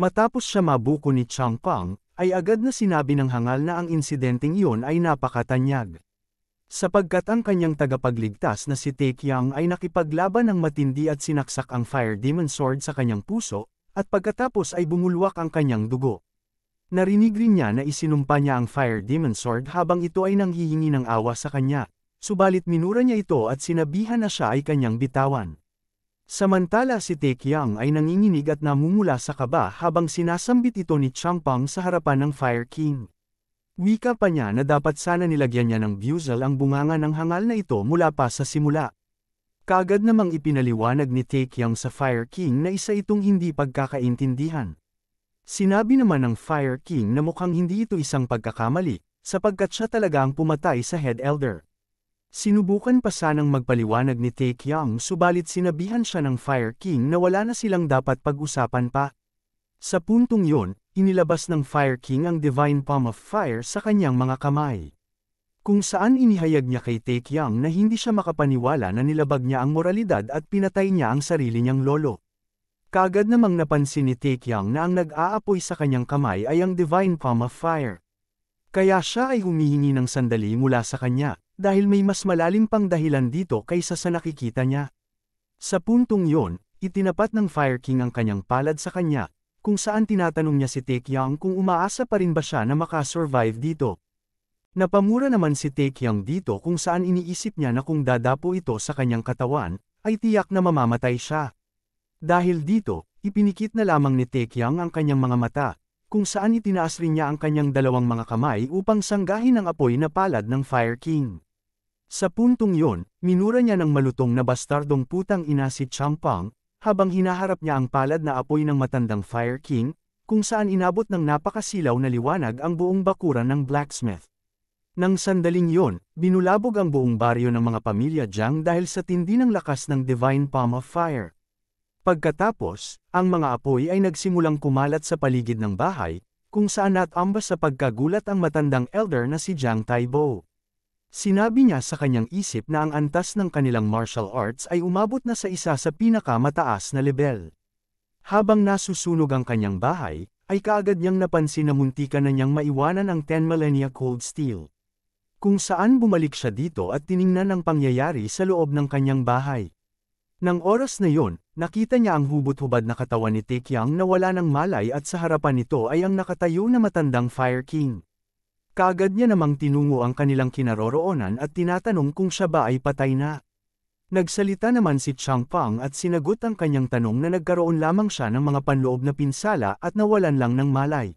Matapos siya mabuko ni Changpeng, ay agad na sinabi ng hangal na ang insidenteng iyon ay napakatanyag. Sapagkat ang kanyang tagapagligtas na si Taekyang ay nakipaglaban ng matindi at sinaksak ang Fire Demon Sword sa kanyang puso, at pagkatapos ay bumulwak ang kanyang dugo. Narinig rin niya na isinumpa niya ang Fire Demon Sword habang ito ay nanghihingi ng awa sa kanya, subalit minura niya ito at sinabihan na siya ay kanyang bitawan. Samantala si Taekyang ay nanginginig at namumula sa kaba habang sinasambit ito ni Changpeng sa harapan ng Fire King. Wika pa niya na dapat sana nilagyan niya ng buzzle ang bunganga ng hangal na ito mula pa sa simula. Kaagad namang ipinaliwanag ni Taekyang sa Fire King na isa itong hindi pagkakaintindihan. Sinabi naman ng Fire King na mukhang hindi ito isang pagkakamali, sapagkat siya talaga ang pumatay sa Head Elder. Sinubukan pa sanang magpaliwanag ni Taekyang subalit sinabihan siya ng Fire King na wala na silang dapat pag-usapan pa. Sa puntong yun, inilabas ng Fire King ang Divine Palm of Fire sa kanyang mga kamay. Kung saan inihayag niya kay Taekyang na hindi siya makapaniwala na nilabag niya ang moralidad at pinatay niya ang sarili niyang lolo. Kaagad namang napansin ni Taekyang na ang nag-aapoy sa kanyang kamay ay ang Divine Palm of Fire. Kaya siya ay humihingi ng sandali mula sa kanya, dahil may mas malalim pang dahilan dito kaysa sa nakikita niya. Sa puntong yun, itinapat ng Fire King ang kanyang palad sa kanya, kung saan tinatanong niya si Taekyang kung umaasa pa rin ba siya na makasurvive dito. Napamura naman si Taekyang dito kung saan iniisip niya na kung dadapo ito sa kanyang katawan, ay tiyak na mamamatay siya. Dahil dito, ipinikit na lamang ni Taekyang ang kanyang mga mata, kung saan itinaas rin niya ang kanyang dalawang mga kamay upang sanggahin ang apoy na palad ng Fire King. Sa puntong yun, minura niya ng malutong na bastardong putang ina si Changpeng, habang hinaharap niya ang palad na apoy ng matandang Fire King, kung saan inabot ng napakasilaw na liwanag ang buong bakuran ng blacksmith. Nang sandaling yon, binulabog ang buong baryo ng mga pamilya Jiang dahil sa tindi ng lakas ng Divine Palm of Fire. Pagkatapos, ang mga apoy ay nagsimulang kumalat sa paligid ng bahay, kung saan natambas sa pagkagulat ang matandang elder na si Jiang Taibo. Sinabi niya sa kanyang isip na ang antas ng kanilang martial arts ay umabot na sa isa sa pinakamataas na level. Habang nasusunog ang kanyang bahay, ay kaagad niyang napansin na muntikan na niyang maiwanan ang 10 millennia cold steel. Kung saan bumalik siya dito at tiningnan ang pangyayari sa loob ng kanyang bahay. Nang oras na yon, nakita niya ang hubot-hubad na katawan ni Taekyang na wala ng malay at sa harapan nito ay ang nakatayo na matandang Fire King. Kaagad niya namang tinungo ang kanilang kinaroroonan at tinatanong kung siya ba ay patay na. Nagsalita naman si Changpeng at sinagot ang kanyang tanong na nagkaroon lamang siya ng mga panloob na pinsala at nawalan lang ng malay.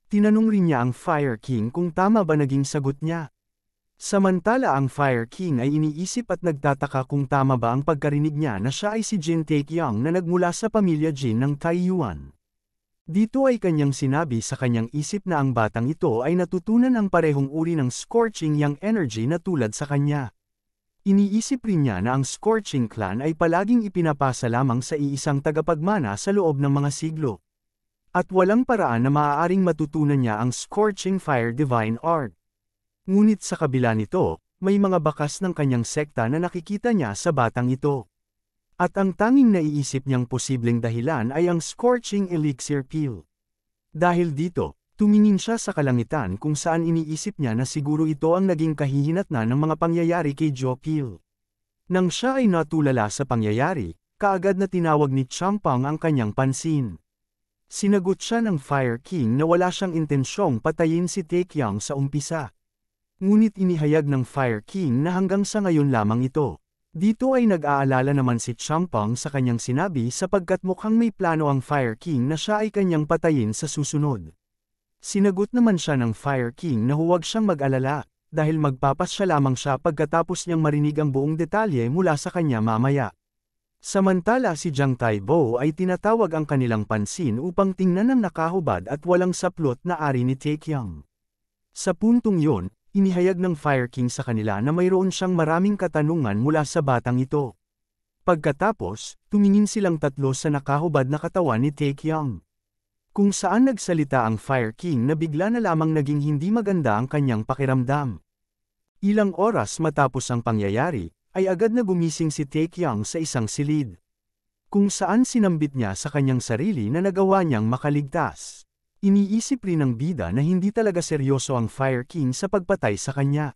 Tinanong rin niya ang Fire King kung tama ba naging sagot niya. Samantala ang Fire King ay iniisip at nagtataka kung tama ba ang pagkarinig niya na siya ay si Jin Taekyang na nagmula sa pamilya Jin ng Taiyuan. Dito ay kanyang sinabi sa kanyang isip na ang batang ito ay natutunan ang parehong uri ng Scorching Yang energy na tulad sa kanya. Iniisip rin niya na ang Scorching Clan ay palaging ipinapasa lamang sa iisang tagapagmana sa loob ng mga siglo. At walang paraan na maaaring matutunan niya ang Scorching Fire Divine Art. Ngunit sa kabila nito, may mga bakas ng kanyang sekta na nakikita niya sa batang ito. At ang tanging naiisip niyang posibleng dahilan ay ang Scorching Elixir Pill. Dahil dito, tumingin siya sa kalangitan kung saan iniisip niya na siguro ito ang naging kahihinatnan ng mga pangyayari kay Joe Pill. Nang siya ay natulala sa pangyayari, kaagad na tinawag ni Changpeng ang kanyang pansin. Sinagot siya ng Fire King na wala siyang intensyong patayin si Taekyang sa umpisa. Ngunit inihayag ng Fire King na hanggang sa ngayon lamang ito. Dito ay nag-aalala naman si Changpeng sa kanyang sinabi sapagkat mukhang may plano ang Fire King na siya ay kanyang patayin sa susunod. Sinagot naman siya ng Fire King na huwag siyang mag-alala, dahil magpapasya lamang siya pagkatapos niyang marinig ang buong detalye mula sa kanya mamaya. Samantala si Jiang Taibo ay tinatawag ang kanilang pansin upang tingnan ang nakahubad at walang saplot na ari ni Taekyang. Sa puntong yon, inihayag ng Fire King sa kanila na mayroon siyang maraming katanungan mula sa batang ito. Pagkatapos, tumingin silang tatlo sa nakahubad na katawan ni Taekyang. Kung saan nagsalita ang Fire King na bigla na lamang naging hindi maganda ang kanyang pakiramdam. Ilang oras matapos ang pangyayari, ay agad na gumising si Taekyang sa isang silid. kung saan sinambit niya sa kanyang sarili na nagawa niyang makaligtas. Iniisip rin ng bida na hindi talaga seryoso ang Fire King sa pagpatay sa kanya.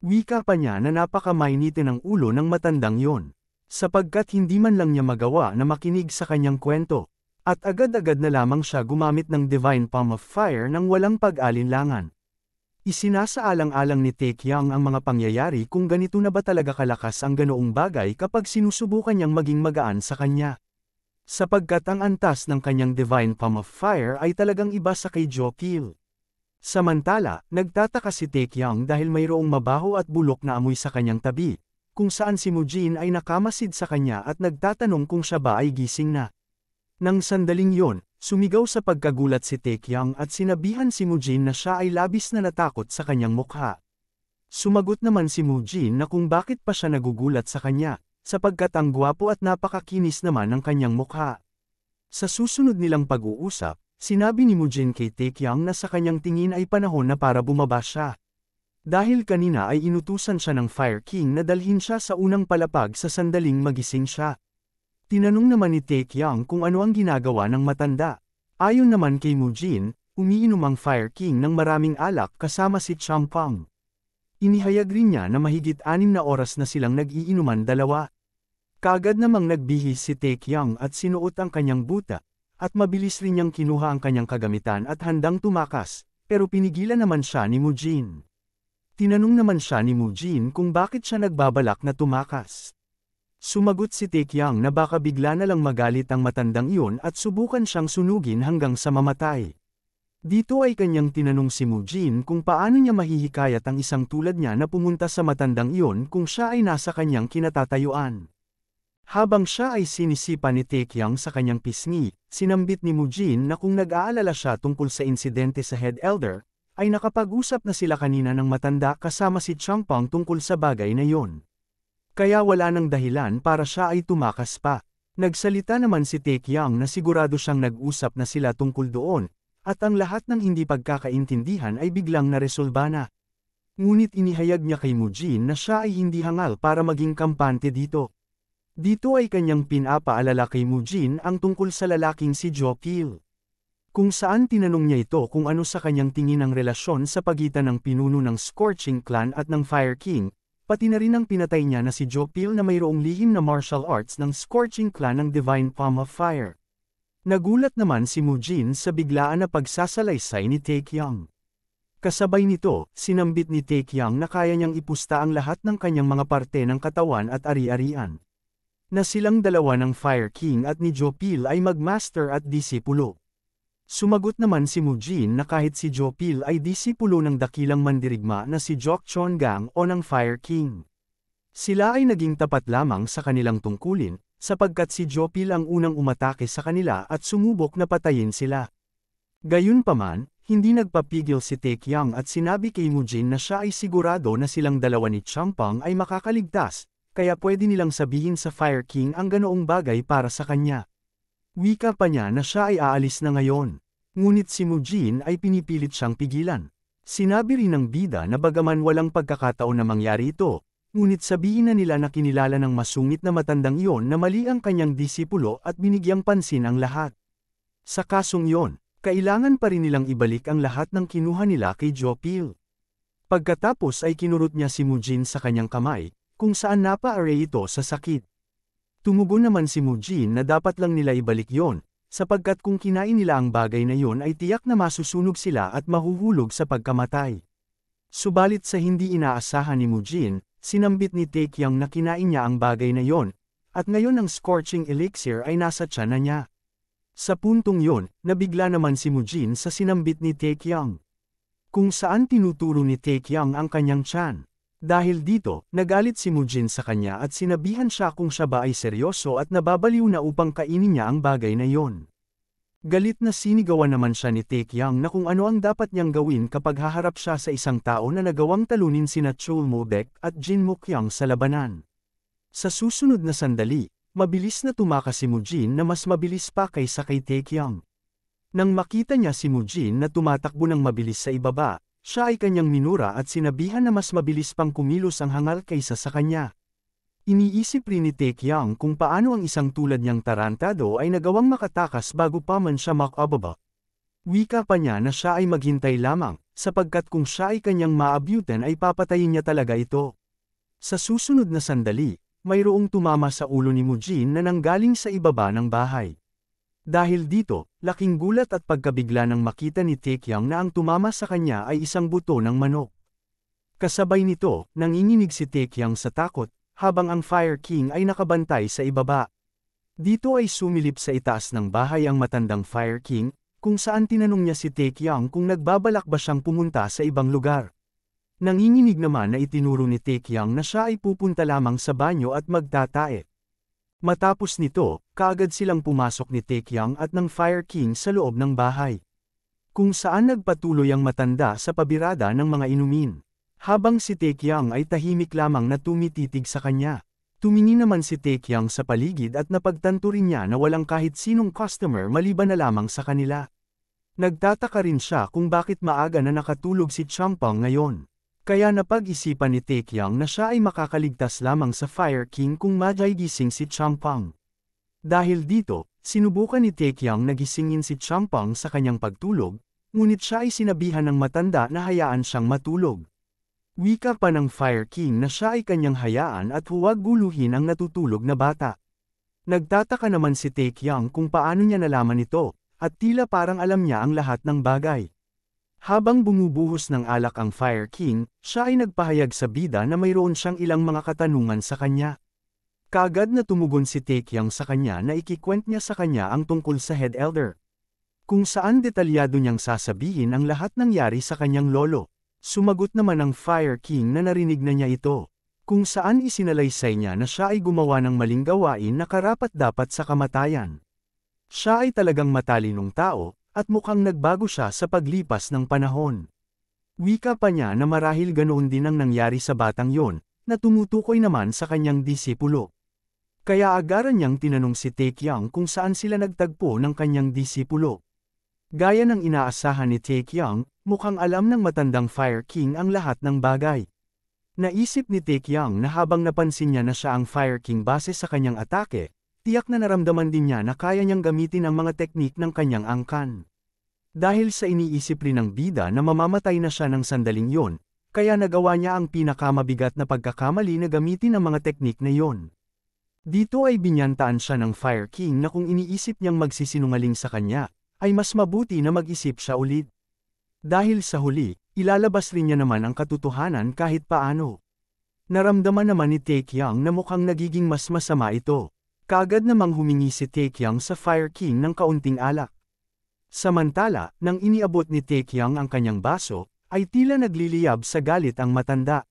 Wika pa niya na napakamainitin ng ulo ng matandang yon, sapagkat hindi man lang niya magawa na makinig sa kanyang kwento, at agad-agad na lamang siya gumamit ng Divine Palm of Fire nang walang pag-alinlangan. Isinasaalang-alang ni Taekyang ang mga pangyayari kung ganito na ba talaga kalakas ang ganoong bagay kapag sinusubukan niyang maging magaan sa kanya. Sapagkat ang antas ng kanyang Divine Palm of Fire ay talagang iba sa kay Jokil. Samantala, nagtataka si Taekyang dahil mayroong mabaho at bulok na amoy sa kanyang tabi, kung saan si Mujin ay nakamasid sa kanya at nagtatanong kung siya ba ay gising na. Nang sandaling yon, sumigaw sa pagkagulat si Taekyang at sinabihan si Mujin na siya ay labis na natakot sa kanyang mukha. Sumagot naman si Mujin na kung bakit pa siya nagugulat sa kanya, sapagkat ang gwapo at napakakinis naman ng kanyang mukha. Sa susunod nilang pag-uusap, sinabi ni Mujin kay Taekyang na sa kanyang tingin ay panahon na para bumaba siya. Dahil kanina ay inutusan siya ng Fire King na dalhin siya sa unang palapag sa sandaling magising siya. Tinanong naman ni Taekyang kung ano ang ginagawa ng matanda. Ayon naman kay Mujin, umiinom ang Fire King ng maraming alak kasama si Champang. Inihayag rin niya na mahigit 6 na oras na silang nag-iinuman dalawa. Kaagad namang nagbihis si Taekyang at sinuot ang kanyang buta, at mabilis rin niyang kinuha ang kanyang kagamitan at handang tumakas, pero pinigilan naman siya ni Mujin. Tinanong naman siya ni Mujin kung bakit siya nagbabalak na tumakas. Sumagot si Taekyang na baka bigla na lang magalit ang matandang iyon at subukan siyang sunugin hanggang sa mamatay. Dito ay kanyang tinanong si Mujin kung paano niya mahihikayat ang isang tulad niya na pumunta sa matandang iyon kung siya ay nasa kanyang kinatatayuan. Habang siya ay sinisipa ni Taekyang sa kanyang pisngi, sinambit ni Mujin na kung nag-aalala siya tungkol sa insidente sa Head Elder, ay nakapag-usap na sila kanina ng matanda kasama si Champang tungkol sa bagay na iyon. Kaya wala nang dahilan para siya ay tumakas pa. Nagsalita naman si Taekyang na sigurado siyang nag-usap na sila tungkol doon, at ang lahat ng hindi pagkakaintindihan ay biglang naresolba na. Ngunit inihayag niya kay Mujin na siya ay hindi hangal para maging kampante dito. Dito ay kanyang pinapaalala kay Mujin ang tungkol sa lalaking si Jokil. Kung saan tinanong niya ito kung ano sa kanyang tingin ang relasyon sa pagitan ng pinuno ng Scorching Clan at ng Fire King, pati na rin ang pinatay niya na si Jokil na mayroong lihim na martial arts ng Scorching Clan ng Divine Palm of Fire. Nagulat naman si Mujin sa biglaan na pagsasalaysay ni Taekyang. Kasabay nito, sinambit ni Taekyang na kaya niyang ipusta ang lahat ng kanyang mga parte ng katawan at ari-arian. Na silang dalawa ng Fire King at ni Jokil ay magmaster at disipulo. Sumagot naman si Mujin na kahit si Jokil ay disipulo ng dakilang mandirigma na si Jok Chongang o ng Fire King. Sila ay naging tapat lamang sa kanilang tungkulin, sapagkat si Jokil ang unang umatake sa kanila at sumubok na patayin sila. Gayunpaman, hindi nagpapigil si Taekyang at sinabi kay Mujin na siya ay sigurado na silang dalawa ni Champang ay makakaligtas, kaya pwede nilang sabihin sa Fire King ang ganoong bagay para sa kanya. Wika pa niya na siya ay aalis na ngayon. Ngunit si Mujin ay pinipilit siyang pigilan. Sinabi rin ng bida na bagaman walang pagkakataon na mangyari ito, ngunit sabihin na nila na kinilala ng masungit na matandang iyon na mali ang kanyang disipulo at binigyang pansin ang lahat. Sa kasong iyon, kailangan pa rin nilang ibalik ang lahat ng kinuha nila kay Jokil. Pagkatapos ay kinurot niya si Mujin sa kanyang kamay, kung saan napa-aray ito sa sakit. Tumugon naman si Mujin na dapat lang nila ibalik yon, sapagkat kung kinain nila ang bagay na yon ay tiyak na masusunog sila at mahuhulog sa pagkamatay. Subalit sa hindi inaasahan ni Mujin, sinambit ni Taekyang na kinain niya ang bagay na yon, at ngayon ang Scorching Elixir ay nasa tiyan na niya. Sa puntong yon, nabigla naman si Mujin sa sinambit ni Taekyang. Kung saan tinuturo ni Taekyang ang kanyang tiyan. Dahil dito, nagalit si Mujin sa kanya at sinabihan siya kung siya ba ay seryoso at nababaliw na upang kainin niya ang bagay na yon. Galit na sinigawan naman siya ni Taekyang na kung ano ang dapat niyang gawin kapag haharap siya sa isang tao na nagawang talunin sina Chul Mobek at Jin Mokyang sa labanan. Sa susunod na sandali, mabilis na tumakas si Mujin na mas mabilis pa kaysa kay Taekyang. Nang makita niya si Mujin na tumatakbo ng mabilis sa ibaba, siya ay kanyang minura at sinabihan na mas mabilis pang kumilos ang hangal kaysa sa kanya. Iniisip rin ni Taekyang kung paano ang isang tulad niyang tarantado ay nagawang makatakas bago pa man siya makababa. Wika pa niya na siya ay maghintay lamang, sapagkat kung siya ay kanyang maabutan ay papatayin niya talaga ito. Sa susunod na sandali, mayroong tumama sa ulo ni Mujin na nanggaling sa ibaba ng bahay. Dahil dito, laking gulat at pagkabigla nang makita ni Taekyang na ang tumama sa kanya ay isang buto ng manok. Kasabay nito, nanginginig si Taekyang sa takot, habang ang Fire King ay nakabantay sa ibaba. Dito ay sumilip sa itaas ng bahay ang matandang Fire King, kung saan tinanong niya si Taekyang kung nagbabalak ba siyang pumunta sa ibang lugar. Nanginginig naman na itinuro ni Taekyang na siya ay pupunta lamang sa banyo at magtatae. Matapos nito, kaagad silang pumasok ni Taekyang at ng Fire King sa loob ng bahay. Kung saan nagpatuloy ang matanda sa pabirada ng mga inumin. Habang si Taekyang ay tahimik lamang na tumititig sa kanya. Tumingin naman si Taekyang sa paligid at napagtanto rin niya na walang kahit sinong customer maliban na lamang sa kanila. Nagtataka rin siya kung bakit maaga na nakatulog si Champang ngayon. Kaya napag-isipan ni Taekyang na siya ay makakaligtas lamang sa Fire King kung magising si Champang. Dahil dito, sinubukan ni Taekyang na gisingin si Champang sa kanyang pagtulog, ngunit siya ay sinabihan ng matanda na hayaan siyang matulog. Wika pa ng Fire King na siya ay kanyang hayaan at huwag guluhin ang natutulog na bata. Nagtataka naman si Taekyang kung paano niya nalaman ito, at tila parang alam niya ang lahat ng bagay. Habang bumubuhos ng alak ang Fire King, siya ay nagpahayag sa bida na mayroon siyang ilang mga katanungan sa kanya. Kaagad na tumugon si Taekyang sa kanya na ikikwent niya sa kanya ang tungkol sa Head Elder. Kung saan detalyado niyang sasabihin ang lahat nangyari sa kanyang lolo. Sumagot naman ang Fire King na narinig na niya ito, kung saan isinalaysay niya na siya ay gumawa ng maling gawain na karapat-dapat sa kamatayan. Siya ay talagang matalinong tao, at mukhang nagbago siya sa paglipas ng panahon. Wika pa niya na marahil ganoon din ang nangyari sa batang yon, na tumutukoy naman sa kanyang disipulo. Kaya agaran niyang tinanong si Taekyang kung saan sila nagtagpo ng kanyang disipulo. Gaya ng inaasahan ni Taekyang, mukhang alam ng matandang Fire King ang lahat ng bagay. Naisip ni Taekyang na habang napansin niya na siya ang Fire King base sa kanyang atake, tiyak na naramdaman din niya na kaya niyang gamitin ang mga teknik ng kanyang angkan. Dahil sa iniisip rin ng bida na mamamatay na siya ng sandaling yon, kaya nagawa niya ang pinakamabigat na pagkakamali na gamitin ang mga teknik na yon. Dito ay binyantaan siya ng Fire King na kung iniisip niyang magsisinungaling sa kanya, ay mas mabuti na mag-isip siya ulit. Dahil sa huli, ilalabas rin niya naman ang katotohanan kahit paano. Naramdaman naman ni Taekyang na mukhang nagiging mas masama ito. Kaagad namang humingi si Taekyang sa Fire King ng kaunting alak. Samantala, nang iniabot ni Taekyang ang kanyang baso, ay tila nagliliyab sa galit ang matanda.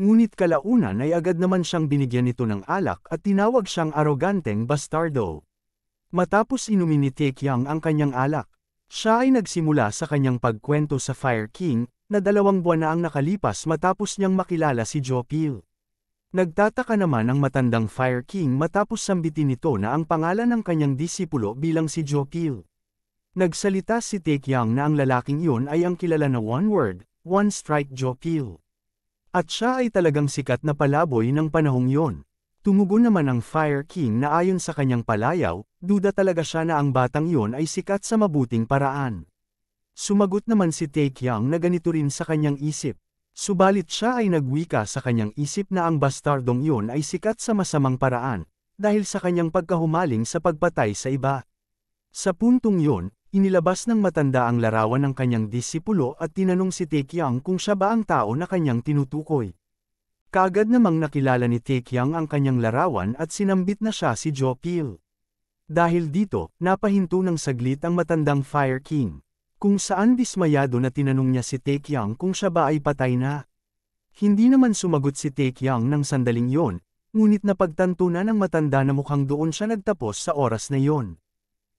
Ngunit kalaunan ay agad naman siyang binigyan nito ng alak at tinawag siyang aroganteng bastardo. Matapos inumin ni Taekyang ang kanyang alak, siya ay nagsimula sa kanyang pagkwento sa Fire King, na 2 buwan na ang nakalipas matapos niyang makilala si Jopil. Nagtataka naman ang matandang Fire King matapos sambitin nito na ang pangalan ng kanyang disipulo bilang si Jopil. Nagsalita si Taekyang na ang lalaking iyon ay ang kilala na one word, one strike Jopil. At siya ay talagang sikat na palaboy ng panahong iyon. Tumugon naman ang Fire King na ayon sa kanyang palayaw, duda talaga siya na ang batang iyon ay sikat sa mabuting paraan. Sumagot naman si Taekyang na ganito rin sa kanyang isip. Subalit siya ay nagwika sa kanyang isip na ang bastardong iyon ay sikat sa masamang paraan, dahil sa kanyang pagkahumaling sa pagpatay sa iba. Sa puntong iyon, inilabas ng matanda ang larawan ng kanyang disipulo at tinanong si Taekyang kung siya ba ang tao na kanyang tinutukoy. Kaagad namang nakilala ni Taekyang ang kanyang larawan at sinambit na siya si Jopil. Dahil dito, napahinto ng saglit ang matandang Fire King, kung saan dismayado na tinanong niya si Taekyang kung siya ba ay patay na. Hindi naman sumagot si Taekyang ng sandaling yon, ngunit napagtanto na ng matanda na mukhang doon siya nagtapos sa oras na yon.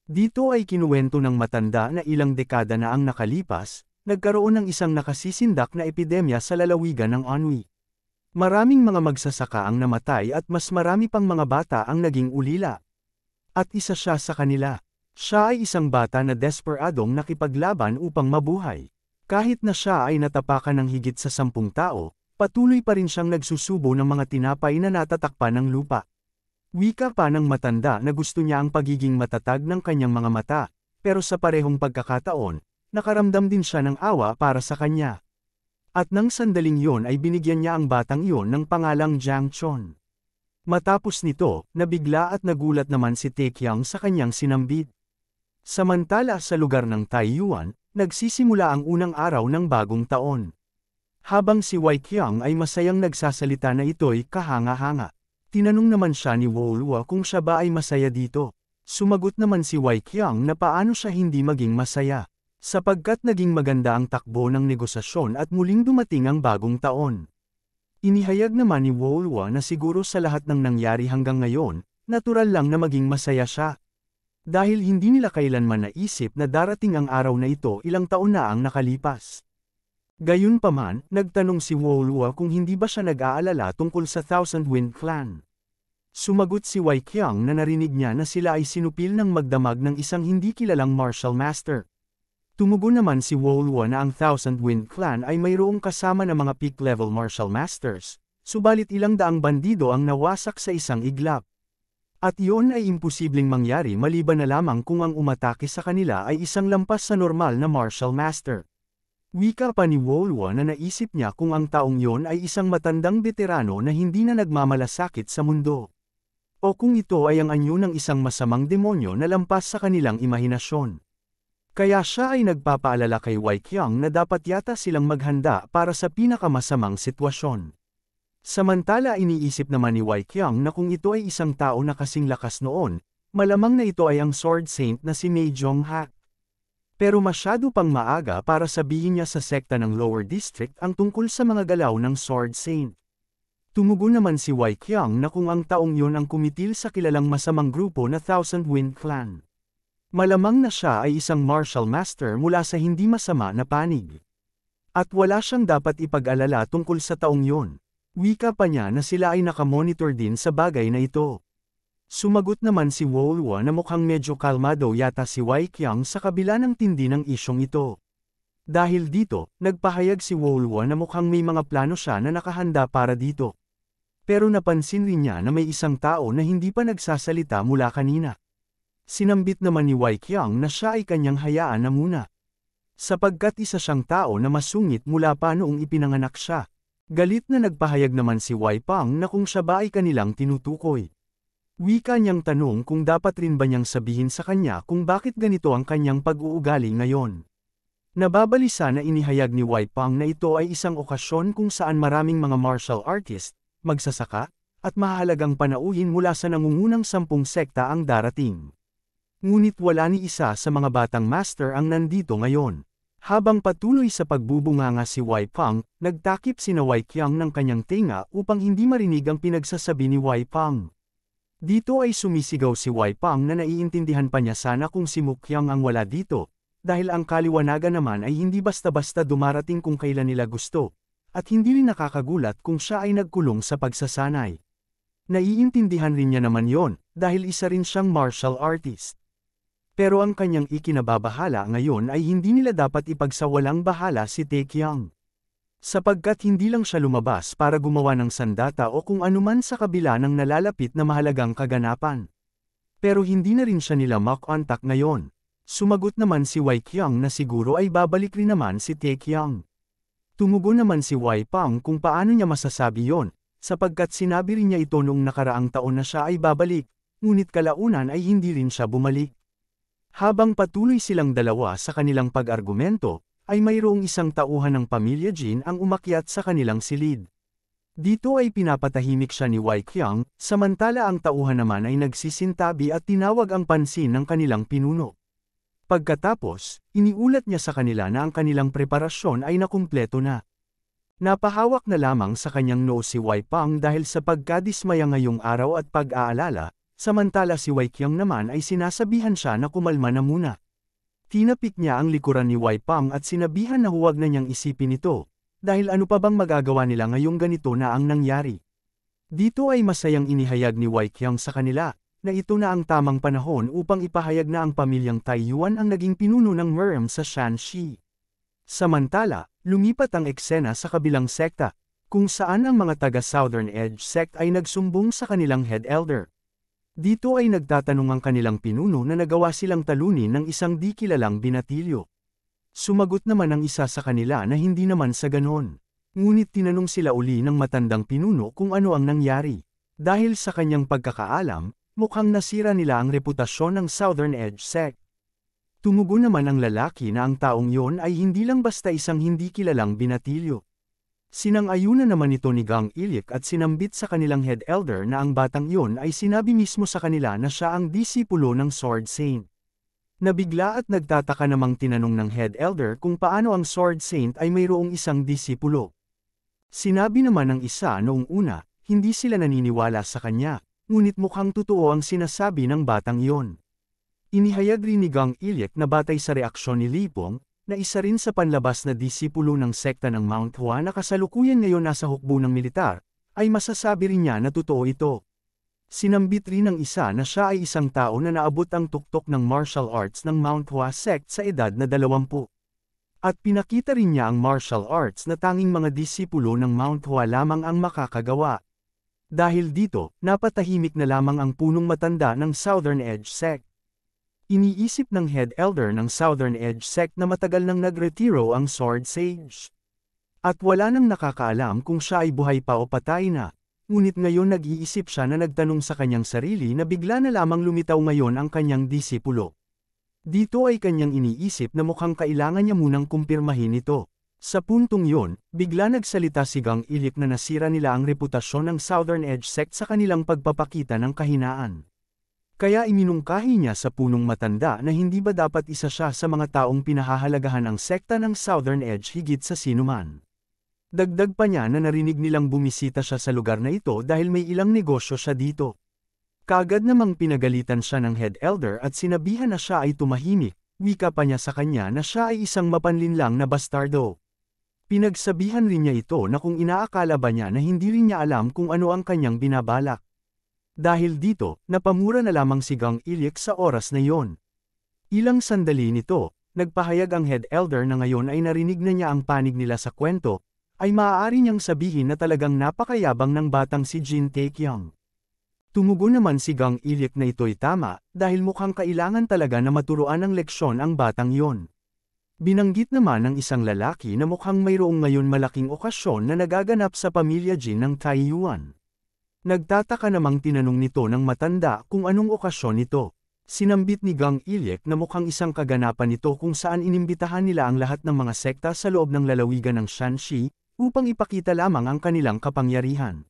Dito ay kinuwento ng matanda na ilang dekada na ang nakalipas, nagkaroon ng isang nakasisindak na epidemya sa lalawigan ng Anhui. Maraming mga magsasaka ang namatay at mas marami pang mga bata ang naging ulila. At isa siya sa kanila. Siya ay isang bata na desperadong nakipaglaban upang mabuhay. Kahit na siya ay natapakan ng higit sa 10 tao, Patuloy pa rin siyang nagsusubo ng mga tinapay na natatakpan ng lupa. Wika pa ng matanda na gusto niya ang pagiging matatag ng kanyang mga mata, pero sa parehong pagkakataon, nakaramdam din siya ng awa para sa kanya. At nang sandaling yon ay binigyan niya ang batang iyon ng pangalang Jiang Chon. Matapos nito, nabigla at nagulat naman si Taekyang sa kanyang sinambit. Samantala sa lugar ng Taiyuan, nagsisimula ang unang araw ng bagong taon. Habang si Wei Qiang ay masayang nagsasalita na ito'y kahanga-hanga. Tinanong naman siya ni Wolwa kung siya ba ay masaya dito. Sumagot naman si Wei Qiang na paano siya hindi maging masaya. Sapagkat naging maganda ang takbo ng negosasyon at muling dumating ang bagong taon. Inihayag naman ni Wolwa na siguro sa lahat ng nangyari hanggang ngayon, natural lang na maging masaya siya. Dahil hindi nila kailanman naisip na darating ang araw na ito ilang taon na ang nakalipas. Gayunpaman, nagtanong si Wolwa kung hindi ba siya nag-aalala tungkol sa Thousand Wind Clan. Sumagot si Wei Qiang na narinig niya na sila ay sinupil ng magdamag ng isang hindi kilalang martial master. Tumugon naman si Wolwa na ang Thousand Wind Clan ay mayroong kasama na mga peak-level martial masters, subalit ilang daang bandido ang nawasak sa isang iglap. At iyon ay imposibleng mangyari maliban na lamang kung ang umatake sa kanila ay isang lampas sa normal na martial master. Wika pa ni Wolwa na naisip niya kung ang taong yon ay isang matandang veterano na hindi na nagmamalasakit sa mundo. O kung ito ay ang anyo ng isang masamang demonyo na lampas sa kanilang imahinasyon. Kaya siya ay nagpapaalala kay Wei Qiang na dapat yata silang maghanda para sa pinakamasamang sitwasyon. Samantala iniisip naman ni Wei Qiang na kung ito ay isang tao na kasing lakas noon, malamang na ito ay ang Sword Saint na si Mei Zhonghak. Pero masyado pang maaga para sabihin niya sa sekta ng Lower District ang tungkol sa mga galaw ng Sword Saint. Tumugon naman si Wei Qiang na kung ang taong yon ang kumitil sa kilalang masamang grupo na Thousand Wind Clan. Malamang na siya ay isang martial master mula sa hindi masama na panig. At wala siyang dapat ipag-alala tungkol sa taong yon. Wika pa niya na sila ay nakamonitor din sa bagay na ito. Sumagot naman si Wolwa na mukhang medyo kalmado yata si Wei Qiang sa kabila ng tindi ng isyong ito. Dahil dito, nagpahayag si Wolwa na mukhang may mga plano siya na nakahanda para dito. Pero napansin rin niya na may isang tao na hindi pa nagsasalita mula kanina. Sinambit naman ni Wei Qiang na siya ay kanyang hayaan na muna. Sapagkat isa siyang tao na masungit mula pa noong ipinanganak siya. Galit na nagpahayag naman si Wei Pang na kung siya ba ay kanilang tinutukoy. Wika niyang tanong kung dapat rin ba niyang sabihin sa kanya kung bakit ganito ang kanyang pag-uugali ngayon. Nababalisa na inihayag ni Wei Pang na ito ay isang okasyon kung saan maraming mga martial artist, magsasaka, at mahalagang panauhin mula sa nangungunang 10 sekta ang darating. Ngunit wala ni isa sa mga batang master ang nandito ngayon. Habang patuloy sa pagbubunganga si Wei Pang, nagtakip sina Wei Qiang ng kanyang tenga upang hindi marinig ang pinagsasabi ni Wei Pang. Dito ay sumisigaw si Wei Pang na naiintindihan pa niya sana kung si Mu Qiang ang wala dito, dahil ang kaliwanagan naman ay hindi basta-basta dumarating kung kailan nila gusto, at hindi rin nakakagulat kung siya ay nagkulong sa pagsasanay. Naiintindihan rin niya naman yon, dahil isa rin siyang martial artist. Pero ang kanyang ikinababahala ngayon ay hindi nila dapat ipagsawalang bahala si Taekyang. Sapagkat hindi lang siya lumabas para gumawa ng sandata o kung anuman sa kabila ng nalalapit na mahalagang kaganapan. Pero hindi na rin siya nila makontak ngayon. Sumagot naman si Wei Qiang na siguro ay babalik rin naman si Taekyang. Tumugon naman si Wei Pang kung paano niya masasabi yon, sapagkat sinabi rin niya ito noong nakaraang taon na siya ay babalik, ngunit kalaunan ay hindi rin siya bumalik. Habang patuloy silang dalawa sa kanilang pag-argumento, ay mayroong isang tauhan ng pamilya Jin ang umakyat sa kanilang silid. Dito ay pinapatahimik siya ni Wei Qiang, samantala ang tauhan naman ay nagsisintabi at tinawag ang pansin ng kanilang pinuno. Pagkatapos, iniulat niya sa kanila na ang kanilang preparasyon ay nakumpleto na. Napahawak na lamang sa kanyang noo si Wei Pang dahil sa pagkadismaya ngayong araw at pag-aalala, samantala si Wei Qiang naman ay sinasabihan siya na kumalma na muna. Tinapik niya ang likuran ni Wei Pang at sinabihan na huwag na niyang isipin ito, dahil ano pa bang magagawa nila ngayong ganito na ang nangyari. Dito ay masayang inihayag ni Wei Qiang sa kanila, na ito na ang tamang panahon upang ipahayag na ang pamilyang Taiyuan ang naging pinuno ng Merm sa Shanxi. Samantala, lumipat ang eksena sa kabilang sekta, kung saan ang mga taga-Southern Edge sect ay nagsumbong sa kanilang head elder. Dito ay nagtatanong ang kanilang pinuno na nagawa silang talunin ng isang di kilalang binatilyo. Sumagot naman ang isa sa kanila na hindi naman sa ganon. Ngunit tinanong sila uli ng matandang pinuno kung ano ang nangyari. Dahil sa kanyang pagkakaalam, mukhang nasira nila ang reputasyon ng Southern Edge sect. Tumugon naman ang lalaki na ang taong yon ay hindi lang basta isang hindi kilalang binatilyo. Sinang-ayunan naman ito ni Gang Ilyek at sinambit sa kanilang head elder na ang batang iyon ay sinabi mismo sa kanila na siya ang disipulo ng Sword Saint. Nabigla at nagtataka namang tinanong ng head elder kung paano ang Sword Saint ay mayroong isang disipulo. Sinabi naman ng isa noong una, hindi sila naniniwala sa kanya, ngunit mukhang totoo ang sinasabi ng batang iyon. Inihayag rin ni Gang Ilyek na batay sa reaksyon ni Lipong, na isa rin sa panlabas na disipulo ng sekta ng Mount Hua na kasalukuyan ngayon nasa hukbo ng militar, ay masasabi rin niya na totoo ito. Sinambit rin ng isa na siya ay isang tao na naabot ang tuktok ng martial arts ng Mount Hua sect sa edad na 20. At pinakita rin niya ang martial arts na tanging mga disipulo ng Mount Hua lamang ang makakagawa. Dahil dito, napatahimik na lamang ang punong matanda ng Southern Edge sect. Iniisip ng head elder ng Southern Edge sect na matagal nang nagretiro ang Sword Sage. At wala nang nakakaalam kung siya ay buhay pa o patay na. Ngunit ngayon nag-iisip siya na nagtanong sa kanyang sarili na bigla na lamang lumitaw ngayon ang kanyang disipulo. Dito ay kanyang iniisip na mukhang kailangan niya munang kumpirmahin ito. Sa puntong yon, bigla nagsalita si Gang Ilyek na nasira nila ang reputasyon ng Southern Edge sect sa kanilang pagpapakita ng kahinaan. Kaya iminungkahi niya sa punong matanda na hindi ba dapat isa siya sa mga taong pinahahalagahan ang sekta ng Southern Edge higit sa sinuman. Dagdag pa niya na narinig nilang bumisita siya sa lugar na ito dahil may ilang negosyo siya dito. Kaagad namang pinagalitan siya ng head elder at sinabihan na siya ay tumahimik, wika pa niya sa kanya na siya ay isang mapanlinlang na bastardo. Pinagsabihan rin niya ito na kung inaakala ba niya na hindi rin niya alam kung ano ang kanyang binabalak. Dahil dito, napamura na lamang si Gang Ilyek sa oras na yon. Ilang sandali nito, nagpahayag ang head elder na ngayon ay narinig na niya ang panig nila sa kwento, ay maaari niyang sabihin na talagang napakayabang ng batang si Jin Taekyang. Tumugon naman si Gang Ilyek na ito'y tama, dahil mukhang kailangan talaga na maturuan ng leksyon ang batang yon. Binanggit naman ng isang lalaki na mukhang mayroong ngayon malaking okasyon na nagaganap sa pamilya Jin ng Taiyuan. Nagtataka namang tinanong nito ng matanda kung anong okasyon ito. Sinambit ni Gang Ilyek na mukhang isang kaganapan ito kung saan inimbitahan nila ang lahat ng mga sekta sa loob ng lalawigan ng Shanxi, upang ipakita lamang ang kanilang kapangyarihan.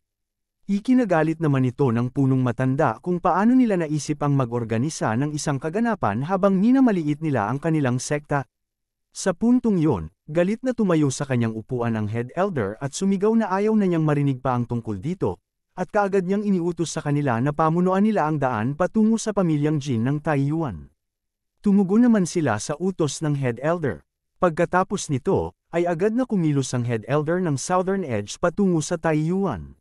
Ikinagalit naman ito ng punong matanda kung paano nila naisip ang mag-organisa ng isang kaganapan habang minamaliit nila ang kanilang sekta. Sa puntong yon, galit na tumayo sa kanyang upuan ang head elder at sumigaw na ayaw na niyang marinig pa ang tungkol dito. At kaagad niyang iniutos sa kanila na pamunuan nila ang daan patungo sa pamilyang Jin ng Taiyuan. Tumugon naman sila sa utos ng head elder. Pagkatapos nito, ay agad na kumilos ang head elder ng Southern Edge patungo sa Taiyuan.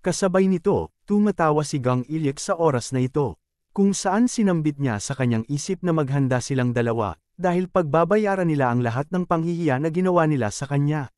Kasabay nito, tumatawa si Gang Ilyek sa oras na ito, kung saan sinambit niya sa kanyang isip na maghanda silang dalawa, dahil pagbabayaran nila ang lahat ng panghihiya na ginawa nila sa kanya.